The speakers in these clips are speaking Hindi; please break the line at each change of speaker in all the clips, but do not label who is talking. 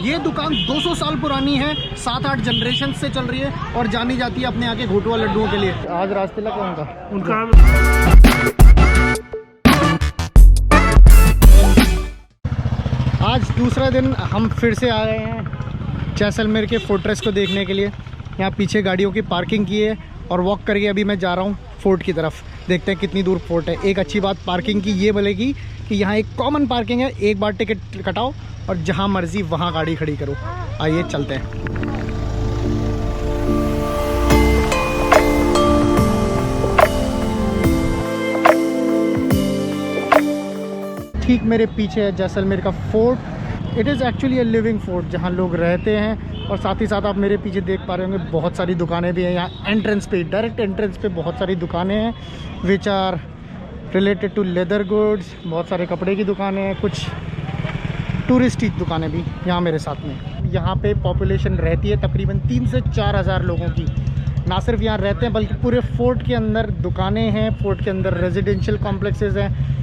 ये दुकान 200 साल पुरानी है, 7-8 जनरेशन से चल रही है और जानी जाती है अपने यहाँ के घोटुआ लड्डुओं के लिए। आज रास्ते लगा उनका आज दूसरा दिन हम फिर से आ गए हैं जैसलमेर के फोर्ट्रेस को देखने के लिए। यहाँ पीछे गाड़ियों की पार्किंग की है और वॉक करके अभी मैं जा रहा हूँ फोर्ट की तरफ। देखते हैं कितनी दूर फोर्ट है। एक अच्छी बात पार्किंग की ये बोलेगी कि यहाँ एक कॉमन पार्किंग है, एक बार टिकट कटाओ और जहाँ मर्जी वहाँ गाड़ी खड़ी करो। आइए चलते हैं। ठीक मेरे पीछे है जैसलमेर का fort. It is actually a living fort जहाँ लोग रहते हैं और साथ ही साथ आप मेरे पीछे देख पा रहे होंगे बहुत सारी दुकानें भी हैं। यहाँ एंट्रेंस पे, डायरेक्ट एंट्रेंस पे बहुत सारी दुकानें हैं which are related to leather goods. बहुत सारे कपड़े की दुकानें हैं, कुछ टूरिस्टी दुकानें भी यहाँ मेरे साथ में। यहाँ पे पॉपुलेशन रहती है तकरीबन 3 से 4 हज़ार लोगों की। ना सिर्फ यहाँ रहते हैं बल्कि पूरे फोर्ट के अंदर दुकानें हैं, फोर्ट के अंदर रेजिडेंशियल कॉम्प्लेक्सेस हैं।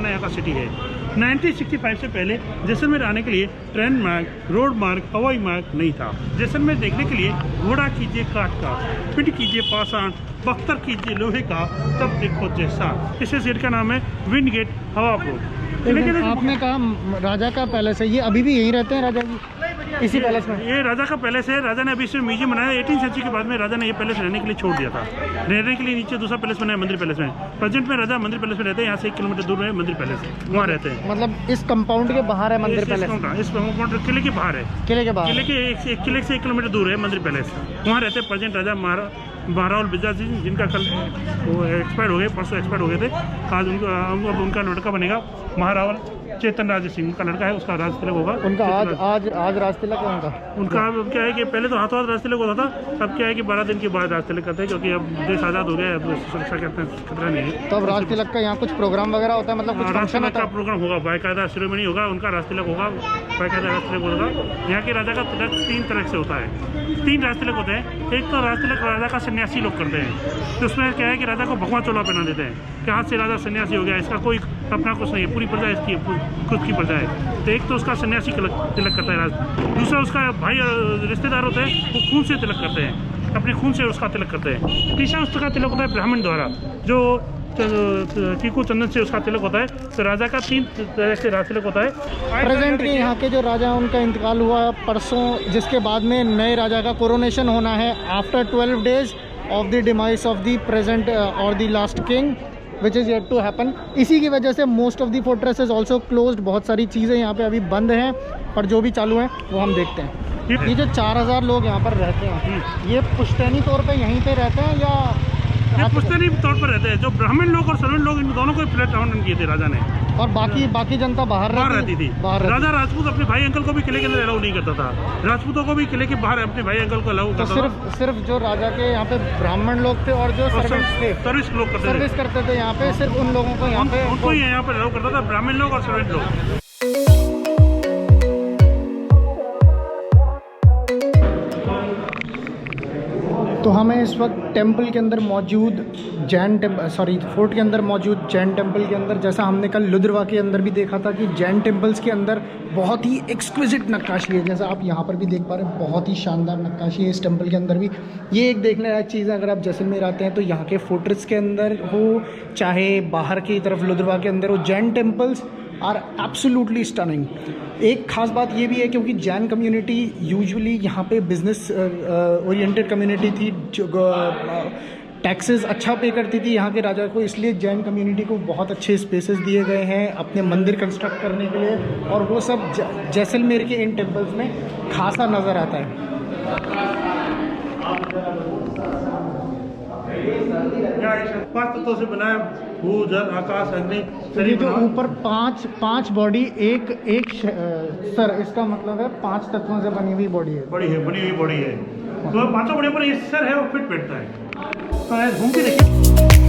यहाँ का सिटी है। 1965 से पहले जैसलमेर आने के लिए ट्रेन मार्ग, रोड मार्ग, हवाई मार्ग नहीं था। जैसलमेर देखने के लिए घोड़ा कीजिए काठ का, पिंड कीजिए पाषाण, बख्तर कीजिए लोहे का, तब देखो जैसा। इस सीट का नाम है विंड गेट हवा बोर्ड।
आपने कहा राजा का पैलेस है, ये अभी भी यहीं रहते हैं राजा जी इसी पैलेस में?
ये राजा का पैलेस है। राजा ने अभी इसमें म्यूजियम बनाया। 18वीं सेंचुरी के बाद में राजा ने ये पैलेस रहने के लिए छोड़ दिया था। रहने के लिए नीचे दूसरा पैलेस बनाया मंदिर पैलेस में। प्रेजेंट में राजा मंदिर पैलेस में रहते हैं। यहाँ से 1 किलोमीटर दूर है मंदिर पैलेस, वहाँ रहते हैं।
मतलब इस कंपाउंड के बाहर है मंदिर पैलेस?
इस कंपाउंड किले के बाहर है।
किले के बाहर?
किले से 1 किलोमीटर दूर है मंदिर पैलेस, वहाँ रहते हैं प्रेजेंट राजा महारावल बिरजा जी, जिनका कल वो एक्सपायर हो गए, परसों एक्सपायर हो गए थे। आज उनका लड़का बनेगा महारावल चेतन राज सिंह, उनका लड़का है, उसका राज तिलक होगा
उनका। आज राज तिलक है
उनका। क्या है कि पहले तो हाथों हाथ राज तिलक होता था, अब क्या है कि 12 दिन के बाद राज तिलक करते हैं, क्योंकि अब देश आज़ाद हो गया, अब सुरक्षा का खतरा नहीं है।
तो अब राज तिलक का यहाँ कुछ प्रोग्राम वगैरह होता है? मतलब कुछ
राज तिलक का प्रोग्राम होगा, बाकायदा सेरेमनी होगा, उनका राज तिलक होगा, बाकायदा राज तिलक होगा। यहाँ के राजा का तिलक 3 तरह से होता है। 3 राज तिलक होते हैं। एक तो राज तिलक राजा का सन्यासी लोग करते हैं, तो उसमें क्या है कि राजा को भगवा चोला पहना देते हैं कि हाथ से राजा सन्यासी हो गया, इसका कोई अपना कुछ नहीं है, पूरी प्रजा इसकी खुद की प्रजा है। तो एक तो उसका सन्यासी तिलक करता है राज। दूसरा उसका भाई रिश्तेदार होते हैं, वो खून से तिलक करते हैं, अपने खून से उसका तिलक करते हैं। तीसरा उसका तिलक होता है ब्राह्मण द्वारा, जो टीकू चंदन से उसका तिलक होता है। तो राजा का 3 तरह से राज तिलक होता है।
प्रेजेंट के यहाँ के जो राजा हैं उनका इंतकाल हुआ परसों, जिसके बाद में नए राजा का कोरोनेशन होना है after 12 days of the demise of the present और the last king which is yet to happen. इसी की वजह से most of the fortress is also closed. बहुत सारी चीज़ें यहाँ पे अभी बंद हैं, पर जो भी चालू हैं वो हम देखते हैं। ये जो 4000 लोग यहाँ पर रहते हैं, ये पुश्तैनी तौर पे यहीं पे रहते हैं या
पुश्तैनी तौर पर रहते हैं? जो ब्राह्मण लोग और सर्वेंट लोग, इन दोनों को फ्लैट डाउन किए थे राजा ने,
और बाकी जनता बाहर रहती थी।
राजा राजपूत अपने भाई अंकल को भी किले के अंदर अलाउ नहीं करता था, राजपूतों को भी किले के बाहर अपने भाई अंकल को अलाउ करता था।
सिर्फ जो राजा के यहाँ पे ब्राह्मण लोग थे और जो सर्विस लोग सर्विस करते थे यहाँ पे, सिर्फ उन लोगों को यहाँ पे
उनको यहाँ पे अलाउ करता था, ब्राह्मण लोग और सर्वेंट लोग।
तो हमें इस वक्त टेंपल के अंदर मौजूद फोर्ट के अंदर मौजूद जैन टेंपल के अंदर, जैसा हमने कल लुद्रवा के अंदर भी देखा था कि जैन टेंपल्स के अंदर बहुत ही एक्सक्विजिट नक्काशी है, जैसा आप यहाँ पर भी देख पा रहे हैं, बहुत ही शानदार नक्काशी है इस टेंपल के अंदर भी। ये एक देखने लायक चीज़ है। अगर आप जैसलमेर आते हैं तो यहाँ के फोर्ट्रेस के अंदर हो, चाहे बाहर की तरफ लुद्रवा के अंदर हो, Jain temples are absolutely stunning. एक ख़ास बात ये भी है क्योंकि जैन कम्युनिटी यूजुअली यहाँ पे बिजनेस ओरिएंटेड कम्युनिटी थी, जो टैक्सेस अच्छा पे करती थी यहाँ के राजा को, इसलिए जैन कम्युनिटी को बहुत अच्छे स्पेसेस दिए गए हैं अपने मंदिर कंस्ट्रक्ट करने के लिए, और वो सब जैसलमेर के इन टेम्पल्स में खासा नज़र आता है।
पांच तत्वों से बनाया, भू, जल, आकाश, अग्नि।
ये जो ऊपर पांच बॉडी एक सर, इसका मतलब है 5 तत्वों से बनी हुई बॉडी है।
बनी हुई बॉडी है। तो 5 बॉडी पर ये सर है, वो फिट बैठता है। तो घूम के देखिए।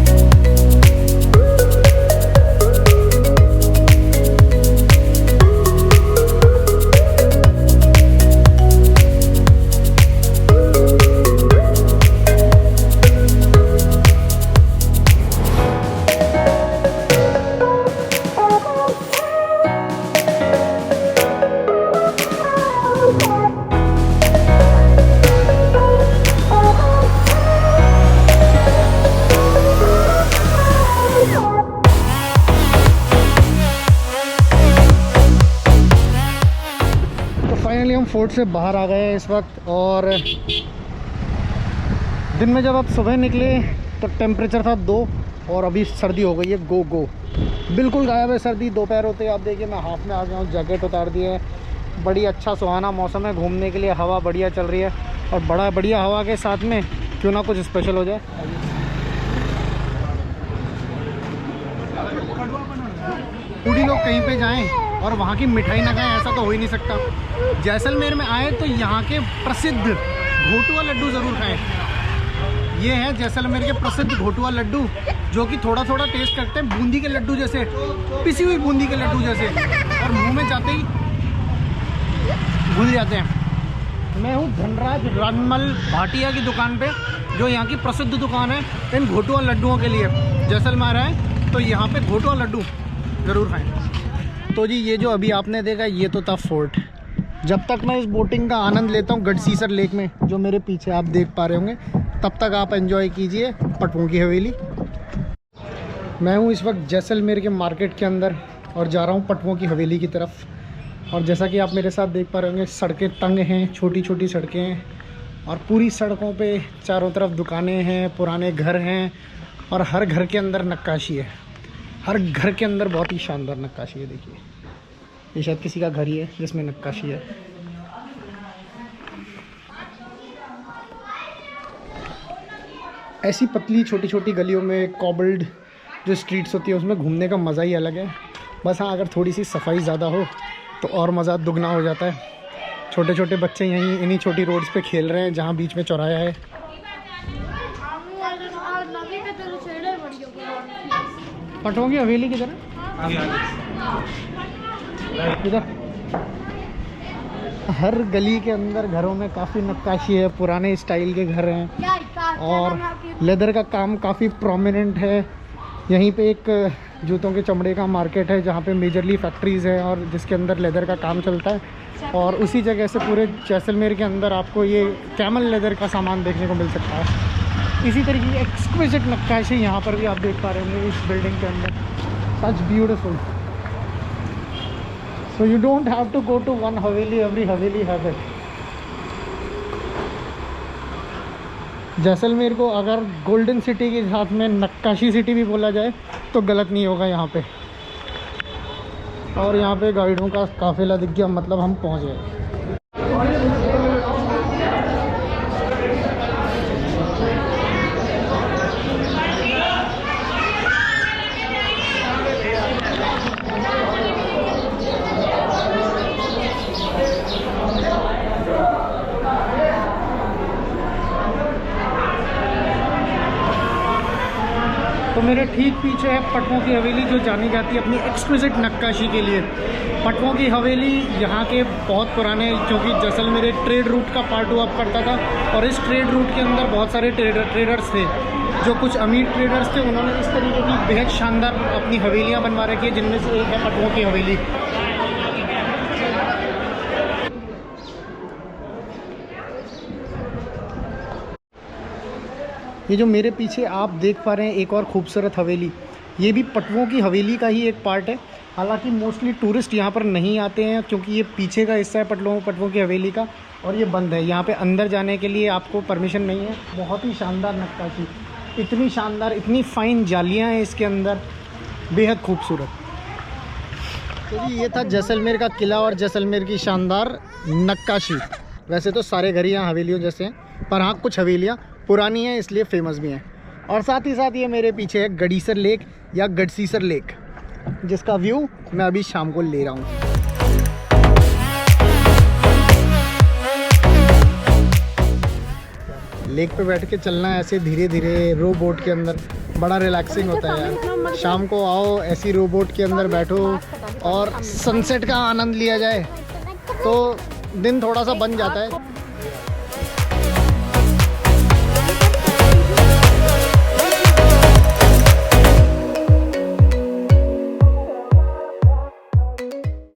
से बाहर आ गए हैं इस वक्त। और दिन में जब आप सुबह निकले तो टेम्परेचर था 2 और अभी सर्दी हो गई है गो बिल्कुल गायब है सर्दी। दोपहर होते आप देखिए मैं हाफ में आ गया हूँ, जैकेट उतार दिए है। बड़ी अच्छा सुहाना मौसम है घूमने के लिए, हवा बढ़िया चल रही है और बड़ा बढ़िया हवा के साथ में क्यों ना कुछ स्पेशल हो जाए। पूरी लोग कहीं पे जाएं और वहाँ की मिठाई ना खाएं ऐसा तो हो ही नहीं सकता। जैसलमेर में आए तो यहाँ के प्रसिद्ध घोटुआ लड्डू ज़रूर खाएं। ये है जैसलमेर के प्रसिद्ध घोटुआ लड्डू, जो कि थोड़ा थोड़ा टेस्ट करते हैं बूंदी के लड्डू जैसे, पिसी हुई बूंदी के लड्डू जैसे, और मुंह में जाते ही भूल जाते हैं। मैं हूँ धनराज रानमल भाटिया की दुकान पे, जो यहाँ की प्रसिद्ध दुकान है इन घोटुआ लड्डुओं के लिए। जैसलमेर आए तो यहाँ पे घोटुआ लड्डू ज़रूर खाएं। तो जी ये जो अभी आपने देखा ये तो था फोर्ट। जब तक मैं इस बोटिंग का आनंद लेता हूँ गढ़सीसर लेक में, जो मेरे पीछे आप देख पा रहे होंगे, तब तक आप एंजॉय कीजिए पटवों की हवेली। मैं हूँ इस वक्त जैसलमेर के मार्केट के अंदर और जा रहा हूँ पटवों की हवेली की तरफ। और जैसा कि आप मेरे साथ देख पा रहे होंगे सड़कें तंग हैं, छोटी छोटी सड़कें हैं और पूरी सड़कों पे चारों तरफ दुकानें हैं, पुराने घर हैं और हर घर के अंदर नक्काशी है। हर घर के अंदर बहुत ही शानदार नक्काशी है। देखिए ये शायद किसी का घर ही है जिसमें नक्काशी है। ऐसी पतली छोटी छोटी गलियों में कॉबल्ड जो स्ट्रीट्स होती है उसमें घूमने का मज़ा ही अलग है। बस हाँ अगर थोड़ी सी सफाई ज़्यादा हो तो और मज़ा दुगना हो जाता है। छोटे छोटे बच्चे यहीं इन्हीं छोटी रोड्स पे खेल रहे हैं जहाँ बीच में चौराहा है। पटवों की हवेली की तरह इधर हर गली के अंदर घरों में काफ़ी नक्काशी है, पुराने स्टाइल के घर हैं और लेदर का काम काफ़ी प्रोमिनेंट है। यहीं पे एक जूतों के चमड़े का मार्केट है जहाँ पे मेजरली फैक्ट्रीज़ हैं और जिसके अंदर लेदर का काम चलता है। और उसी जगह से पूरे जैसलमेर के अंदर आपको ये कैमल लेदर का सामान देखने को मिल सकता है। इसी तरीके की एक्सक्विजिट नक्काशी यहाँ पर भी आप देख पा रहे होंगे इस बिल्डिंग के अंदर। Such beautiful. So you don't have to go to one haveli, every haveli has it. Jaisalmer को अगर गोल्डन सिटी के साथ में नक्काशी सिटी भी बोला जाए तो गलत नहीं होगा यहाँ पे। और यहाँ पे गाइडों का काफिला दिख गया, मतलब हम पहुँच गए। तो मेरे ठीक पीछे है पटवों की हवेली, जो जानी जाती है अपनी एक्सक्विजिट नक्काशी के लिए। पटवों की हवेली यहाँ के बहुत पुराने, क्योंकि जैसलमेर एक ट्रेड रूट का पार्ट हुआ करता था और इस ट्रेड रूट के अंदर बहुत सारे ट्रेडर्स थे। जो कुछ अमीर ट्रेडर्स थे उन्होंने इस तरीके की बेहद शानदार अपनी हवेलियाँ बनवा रखी है, जिनमें से एक है पटवों की हवेली। ये जो मेरे पीछे आप देख पा रहे हैं एक और खूबसूरत हवेली, ये भी पटवों की हवेली का ही एक पार्ट है। हालांकि मोस्टली टूरिस्ट यहाँ पर नहीं आते हैं क्योंकि ये पीछे का हिस्सा है पटवों की हवेली का और ये बंद है। यहाँ पे अंदर जाने के लिए आपको परमिशन नहीं है। बहुत ही शानदार नक्काशी, इतनी शानदार, इतनी फ़ाइन जालियाँ हैं इसके अंदर, बेहद खूबसूरत। तो जी ये था जैसलमेर का किला और जैसलमेर की शानदार नक्काशी। वैसे तो सारे घर यहाँ हवेलियों जैसे हैं, पर हाँ कुछ हवेलियाँ पुरानी हैं इसलिए फेमस भी हैं। और साथ ही साथ ये मेरे पीछे है गढ़ीसर लेक या गढ़सीसर लेक, जिसका व्यू मैं अभी शाम को ले रहा हूँ। लेक पे बैठ के चलना ऐसे धीरे धीरे रो बोट के अंदर बड़ा रिलैक्सिंग होता है यार। शाम को आओ ऐसी रो बोट के अंदर बैठो और सनसेट का आनंद लिया जाए तो दिन थोड़ा सा बन जाता है।